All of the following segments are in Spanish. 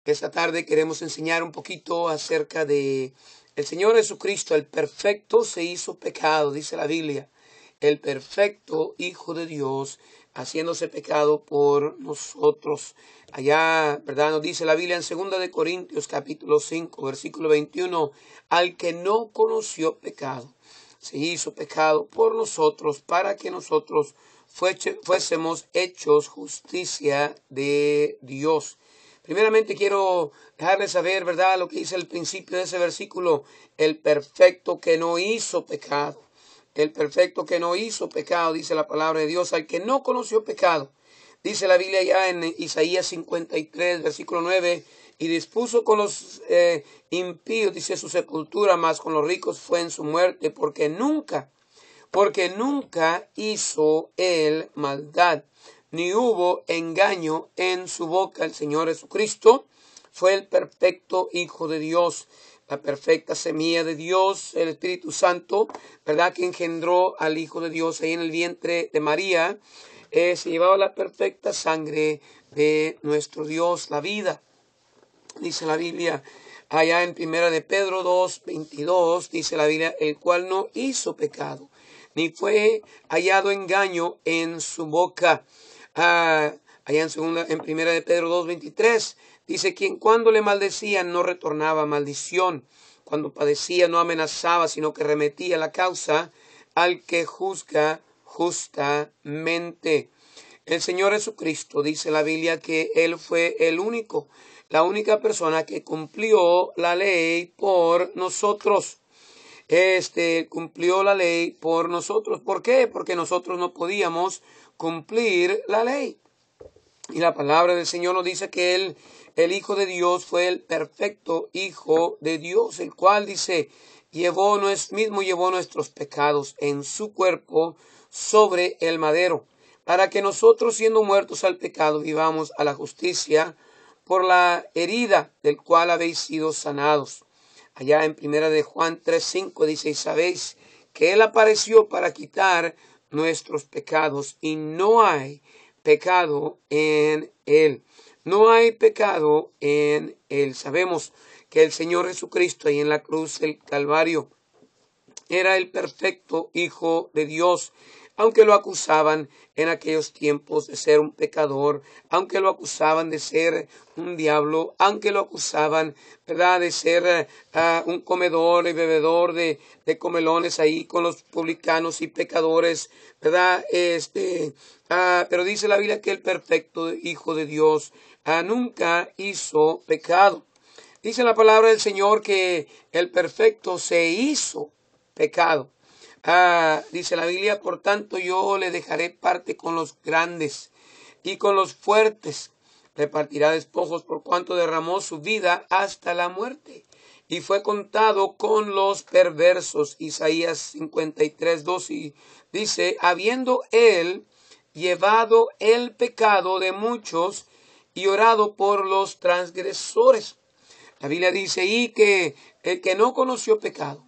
Esta tarde queremos enseñar un poquito acerca de el Señor Jesucristo, el perfecto se hizo pecado, dice la Biblia, el perfecto Hijo de Dios, haciéndose pecado por nosotros. Allá, ¿verdad? Nos dice la Biblia en 2 capítulo 5, versículo 21, al que no conoció pecado, se hizo pecado por nosotros para que nosotros fuésemos hechos justicia de Dios. Primeramente quiero dejarles saber, ¿verdad?, lo que dice el principio de ese versículo, el perfecto que no hizo pecado. El perfecto que no hizo pecado, dice la palabra de Dios, al que no conoció pecado. Dice la Biblia ya en Isaías 53, versículo 9, y dispuso con los impíos, dice, su sepultura, mas con los ricos fue en su muerte, porque nunca hizo él maldad, ni hubo engaño en su boca. El Señor Jesucristo fue el perfecto Hijo de Dios, la perfecta semilla de Dios, el Espíritu Santo, ¿verdad?, que engendró al Hijo de Dios ahí en el vientre de María. Se llevaba la perfecta sangre de nuestro Dios, la vida. Dice la Biblia allá en 1 Pedro 2:22, dice la Biblia, el cual no hizo pecado, ni fue hallado engaño en su boca. Allá en 1 Pedro 2:23, dice, quien cuando le maldecían no retornaba maldición, cuando padecía no amenazaba, sino que remetía la causa al que juzga justamente. El Señor Jesucristo, dice la Biblia, que Él fue la única persona que cumplió la ley por nosotros. Cumplió la ley por nosotros. ¿Por qué? Porque nosotros no podíamos cumplir la ley. Y la palabra del Señor nos dice que el Hijo de Dios fue el perfecto Hijo de Dios, el cual dice, llevó nuestros pecados en su cuerpo sobre el madero, para que nosotros, siendo muertos al pecado, vivamos a la justicia, por la herida del cual habéis sido sanados. Allá en 1 Juan 3:5 dice, y sabéis que Él apareció para quitar nuestros pecados, y no hay pecado en Él. No hay pecado en Él. Sabemos que el Señor Jesucristo ahí en la cruz del Calvario era el perfecto Hijo de Dios, aunque lo acusaban en aquellos tiempos de ser un pecador, aunque lo acusaban de ser un diablo, aunque lo acusaban, ¿verdad?, de ser un comedor y bebedor de comelones ahí con los publicanos y pecadores, ¿verdad? Pero dice la Biblia que el perfecto Hijo de Dios nunca hizo pecado. Dice la palabra del Señor que el perfecto se hizo pecado. Dice la Biblia, por tanto yo le dejaré parte con los grandes y con los fuertes repartirá despojos, por cuanto derramó su vida hasta la muerte y fue contado con los perversos. Isaías 53:2 y dice, habiendo él llevado el pecado de muchos y orado por los transgresores. La Biblia dice y que el que no conoció pecado,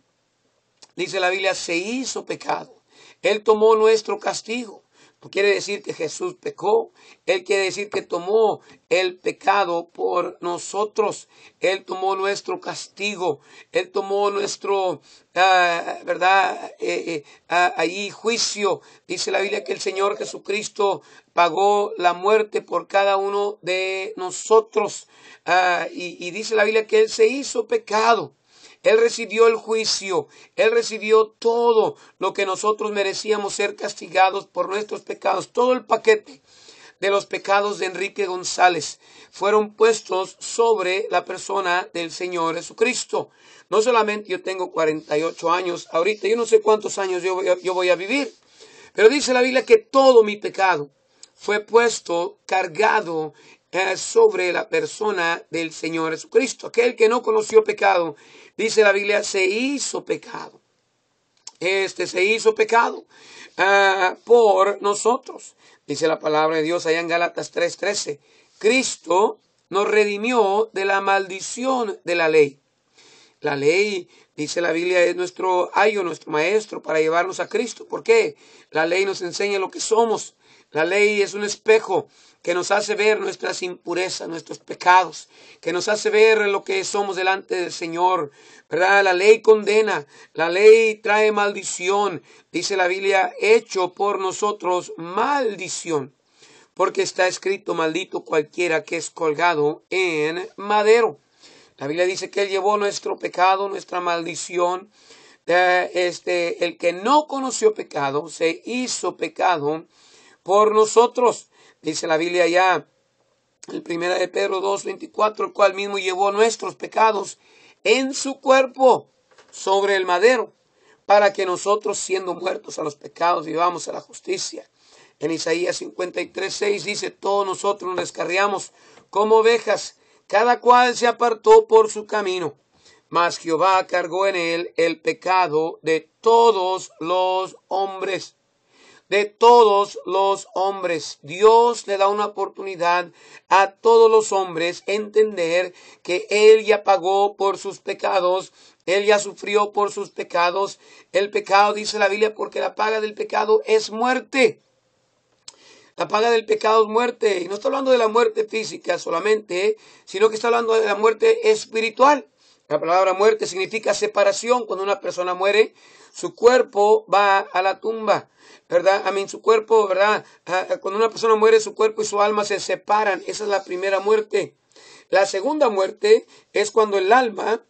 dice la Biblia, se hizo pecado. Él tomó nuestro castigo. No quiere decir que Jesús pecó. Él quiere decir que tomó el pecado por nosotros. Él tomó nuestro castigo. Él tomó nuestro, ¿verdad? Ahí juicio. Dice la Biblia que el Señor Jesucristo pagó la muerte por cada uno de nosotros. Y dice la Biblia que Él se hizo pecado. Él recibió el juicio, Él recibió todo lo que nosotros merecíamos ser castigados por nuestros pecados. Todo el paquete de los pecados de Enrique González fueron puestos sobre la persona del Señor Jesucristo. No solamente yo tengo 48 años ahorita, yo no sé cuántos años yo voy a vivir, pero dice la Biblia que todo mi pecado fue puesto, cargado sobre la persona del Señor Jesucristo. Aquel que no conoció pecado, dice la Biblia, se hizo pecado. Se hizo pecado por nosotros. Dice la palabra de Dios allá en Gálatas 3:13. Cristo nos redimió de la maldición de la ley. La ley, dice la Biblia, es nuestro ayo, nuestro maestro para llevarnos a Cristo. ¿Por qué? La ley nos enseña lo que somos. La ley es un espejo que nos hace ver nuestras impurezas, nuestros pecados, que nos hace ver lo que somos delante del Señor, ¿verdad? La ley condena, la ley trae maldición, dice la Biblia, hecho por nosotros maldición, porque está escrito, maldito cualquiera que es colgado en madero. La Biblia dice que Él llevó nuestro pecado, nuestra maldición. El que no conoció pecado, se hizo pecado por nosotros. Dice la Biblia ya, el 1 de Pedro 2:24, el cual mismo llevó nuestros pecados en su cuerpo sobre el madero, para que nosotros, siendo muertos a los pecados, vivamos a la justicia. En Isaías 53:6 dice, todos nosotros nos descarriamos como ovejas, cada cual se apartó por su camino, mas Jehová cargó en él el pecado de todos los hombres. De todos los hombres. Dios le da una oportunidad a todos los hombres entender que Él ya pagó por sus pecados, Él ya sufrió por sus pecados. El pecado, dice la Biblia, porque la paga del pecado es muerte. La paga del pecado es muerte. Y no está hablando de la muerte física solamente, sino que está hablando de la muerte espiritual. La palabra muerte significa separación. Cuando una persona muere, su cuerpo va a la tumba, ¿verdad? Su cuerpo, ¿verdad? Cuando una persona muere, su cuerpo y su alma se separan. Esa es la primera muerte. La segunda muerte es cuando el alma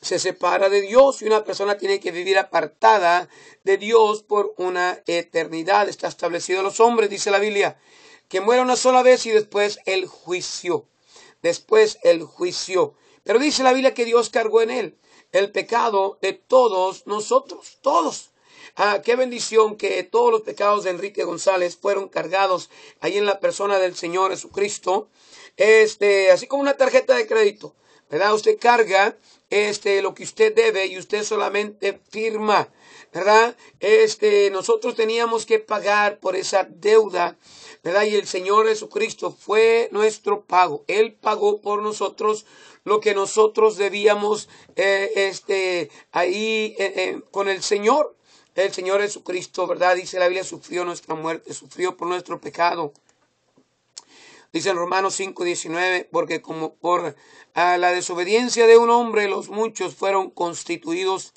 se separa de Dios y una persona tiene que vivir apartada de Dios por una eternidad. Está establecido en los hombres, dice la Biblia, que muera una sola vez y después el juicio. Después el juicio. Pero dice la Biblia que Dios cargó en él el pecado de todos nosotros, todos. Qué bendición que todos los pecados de Enrique González fueron cargados ahí en la persona del Señor Jesucristo. Así como una tarjeta de crédito, ¿verdad? Usted carga lo que usted debe y usted solamente firma, ¿verdad? Nosotros teníamos que pagar por esa deuda, ¿verdad? Y el Señor Jesucristo fue nuestro pago. Él pagó por nosotros lo que nosotros debíamos con el Señor. El Señor Jesucristo, ¿verdad? Dice la Biblia, sufrió nuestra muerte, sufrió por nuestro pecado. Dice en Romanos 5:19, porque como por la desobediencia de un hombre los muchos fueron constituidos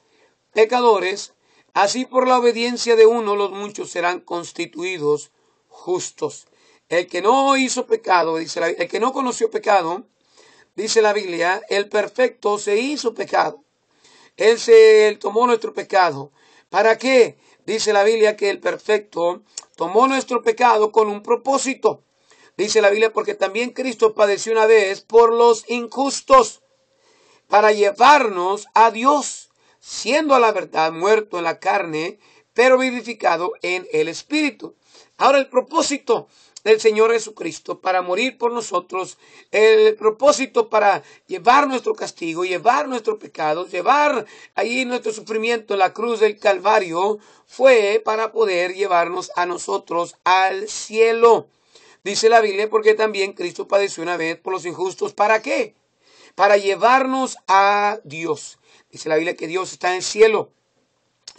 pecadores, así por la obediencia de uno los muchos serán constituidos justos. El que no hizo pecado, el que no conoció pecado, dice la Biblia, el perfecto se hizo pecado. Él tomó nuestro pecado. ¿Para qué? Dice la Biblia que el perfecto tomó nuestro pecado con un propósito. Dice la Biblia, porque también Cristo padeció una vez por los injustos, para llevarnos a Dios, siendo a la verdad muerto en la carne, pero vivificado en el Espíritu. Ahora el propósito del Señor Jesucristo para morir por nosotros, el propósito para llevar nuestro castigo, llevar nuestro pecado, llevar allí nuestro sufrimiento en la cruz del Calvario, fue para poder llevarnos a nosotros al cielo. Dice la Biblia, porque también Cristo padeció una vez por los injustos. ¿Para qué? Para llevarnos a Dios. Dice la Biblia que Dios está en el cielo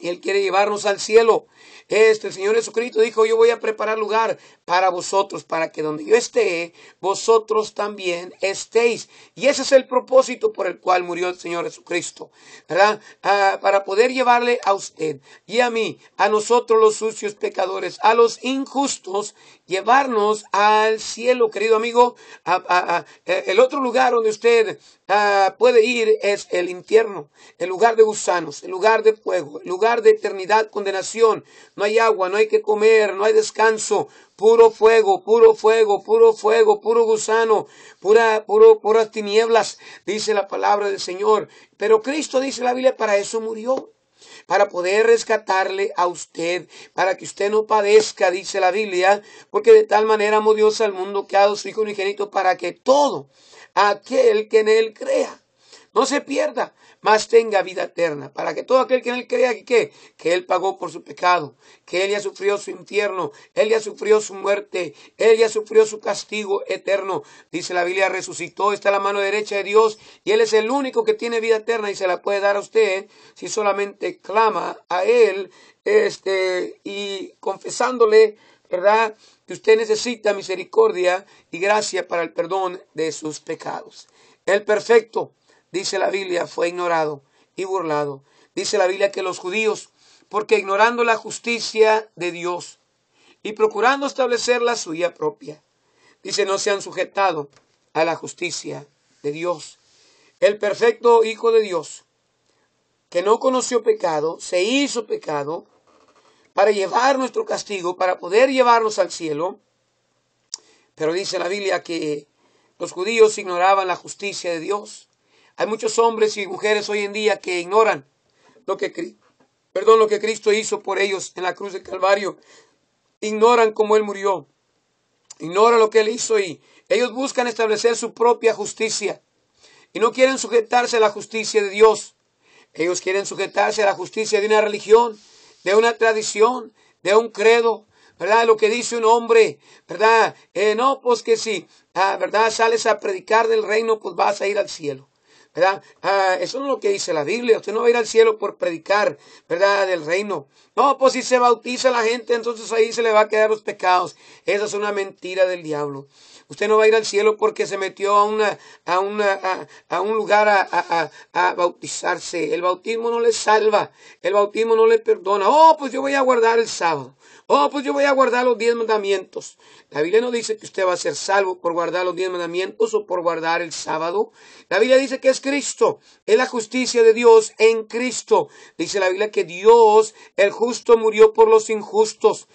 y Él quiere llevarnos al cielo. El Señor Jesucristo dijo, yo voy a preparar lugar para vosotros, para que donde yo esté, vosotros también estéis. Y ese es el propósito por el cual murió el Señor Jesucristo, ¿verdad? Para poder llevarle a usted y a mí, a nosotros los sucios pecadores, a los injustos, llevarnos al cielo, querido amigo. El otro lugar donde usted puede ir es el infierno, el lugar de gusanos, el lugar de fuego, el lugar de eternidad, condenación. No hay agua, no hay que comer, no hay descanso, puro fuego, puro fuego, puro fuego, puro gusano, puras tinieblas, dice la palabra del Señor. Pero Cristo, dice la Biblia, para eso murió, para poder rescatarle a usted, para que usted no padezca, dice la Biblia, porque de tal manera amó Dios al mundo que ha dado su Hijo unigénito para que todo aquel que en Él crea no se pierda, mas tenga vida eterna. Para que todo aquel que en Él crea que Él pagó por su pecado, que Él ya sufrió su infierno, Él ya sufrió su muerte, Él ya sufrió su castigo eterno. Dice la Biblia, resucitó, está a la mano derecha de Dios y Él es el único que tiene vida eterna y se la puede dar a usted si solamente clama a Él y confesándole ¿verdad?, que usted necesita misericordia y gracia para el perdón de sus pecados. El perfecto, dice la Biblia, fue ignorado y burlado. Dice la Biblia que los judíos, porque ignorando la justicia de Dios y procurando establecer la suya propia, dice, no se han sujetado a la justicia de Dios. El perfecto Hijo de Dios, que no conoció pecado, se hizo pecado para llevar nuestro castigo, para poder llevarnos al cielo. Pero dice la Biblia que los judíos ignoraban la justicia de Dios. Hay muchos hombres y mujeres hoy en día que ignoran lo que, lo que Cristo hizo por ellos en la cruz del Calvario. Ignoran cómo Él murió. Ignoran lo que Él hizo y ellos buscan establecer su propia justicia. Y no quieren sujetarse a la justicia de Dios. Ellos quieren sujetarse a la justicia de una religión, de una tradición, de un credo, ¿verdad? Lo que dice un hombre, ¿verdad? No, pues que si, ¿verdad?, sales a predicar del reino, pues vas a ir al cielo, ¿verdad? Eso no es lo que dice la Biblia. Usted no va a ir al cielo por predicar, ¿verdad?, del reino. No, pues si se bautiza la gente, entonces ahí se le va a quedar los pecados. Esa es una mentira del diablo. Usted no va a ir al cielo porque se metió a un lugar a bautizarse. El bautismo no le salva. El bautismo no le perdona. Oh, pues yo voy a guardar el sábado. Oh, pues yo voy a guardar los 10 mandamientos. La Biblia no dice que usted va a ser salvo por guardar los 10 mandamientos o por guardar el sábado. La Biblia dice que es Cristo. Es la justicia de Dios en Cristo. Dice la Biblia que Dios, el justo, murió por los injustos.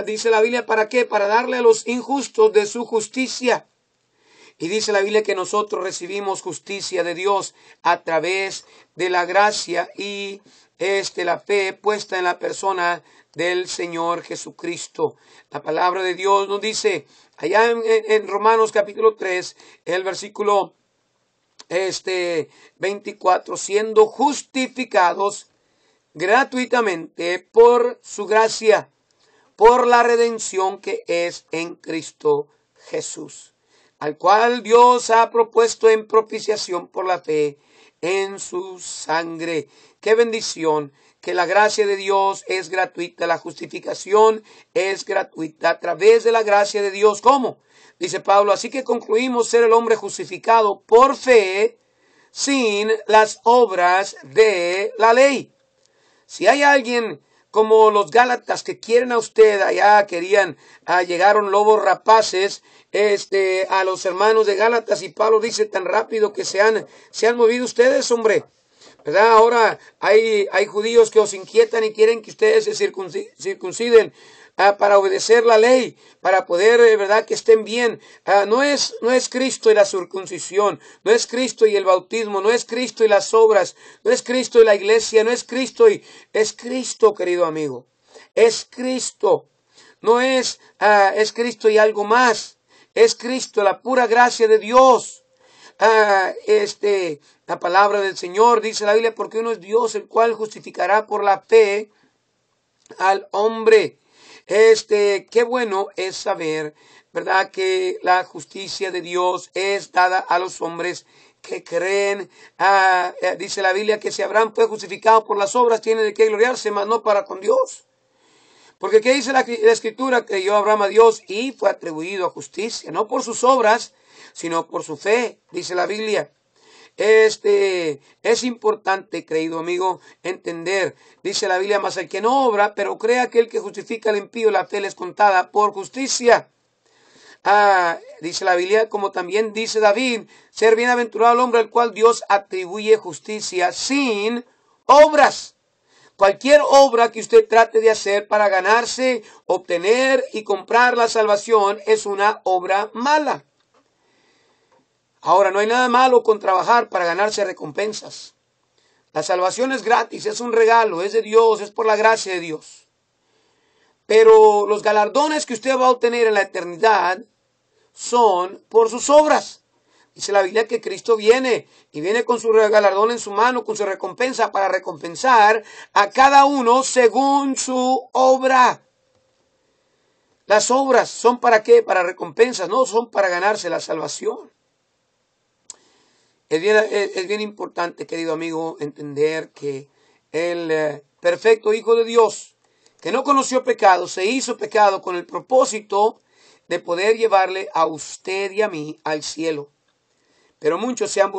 Dice la Biblia, ¿para qué? Para darle a los injustos de su justicia. Y dice la Biblia que nosotros recibimos justicia de Dios a través de la gracia y la fe puesta en la persona del Señor Jesucristo. La palabra de Dios nos dice allá en Romanos capítulo 3, el versículo 24, siendo justificados gratuitamente por su gracia, por la redención que es en Cristo Jesús, al cual Dios ha propuesto en propiciación por la fe en su sangre. ¡Qué bendición! Que la gracia de Dios es gratuita, la justificación es gratuita a través de la gracia de Dios. ¿Cómo? Dice Pablo, así que concluimos ser el hombre justificado por fe sin las obras de la ley. Si hay alguien como los Gálatas que quieren a usted, allá querían, llegaron lobos rapaces, a los hermanos de Gálatas, y Pablo dice tan rápido que se han movido ustedes, hombre, ¿verdad? Ahora hay judíos que os inquietan y quieren que ustedes se circunciden para obedecer la ley, para poder, ¿verdad?, que estén bien. No es Cristo y la circuncisión, no es Cristo y el bautismo, no es Cristo y las obras, no es Cristo y la iglesia, no es Cristo es Cristo, querido amigo. Es Cristo. No es Cristo y algo más. Es Cristo, la pura gracia de Dios. La palabra del Señor, dice la Biblia, porque uno es Dios, el cual justificará por la fe al hombre. Qué bueno es saber, ¿verdad?, que la justicia de Dios es dada a los hombres que creen. Dice la Biblia que si Abraham fue justificado por las obras, tiene de qué gloriarse, mas no para con Dios. Porque ¿qué dice la Escritura? Creyó Abraham a Dios y fue atribuido a justicia, no por sus obras, sino por su fe, dice la Biblia. Es importante, querido amigo, entender, dice la Biblia, mas el que no obra, pero cree aquel que justifica al impío, la fe le es contada por justicia. Dice la Biblia, como también dice David, ser bienaventurado el hombre al cual Dios atribuye justicia sin obras. Cualquier obra que usted trate de hacer para ganarse, obtener y comprar la salvación es una obra mala. Ahora, no hay nada malo con trabajar para ganarse recompensas. La salvación es gratis, es un regalo, es de Dios, es por la gracia de Dios. Pero los galardones que usted va a obtener en la eternidad son por sus obras. Dice la Biblia que Cristo viene y viene con su galardón en su mano, con su recompensa, para recompensar a cada uno según su obra. Las obras son ¿para qué? Para recompensas, no son para ganarse la salvación. Es bien importante, querido amigo, entender que el perfecto Hijo de Dios, que no conoció pecado, se hizo pecado con el propósito de poder llevarle a usted y a mí al cielo. Pero muchos se han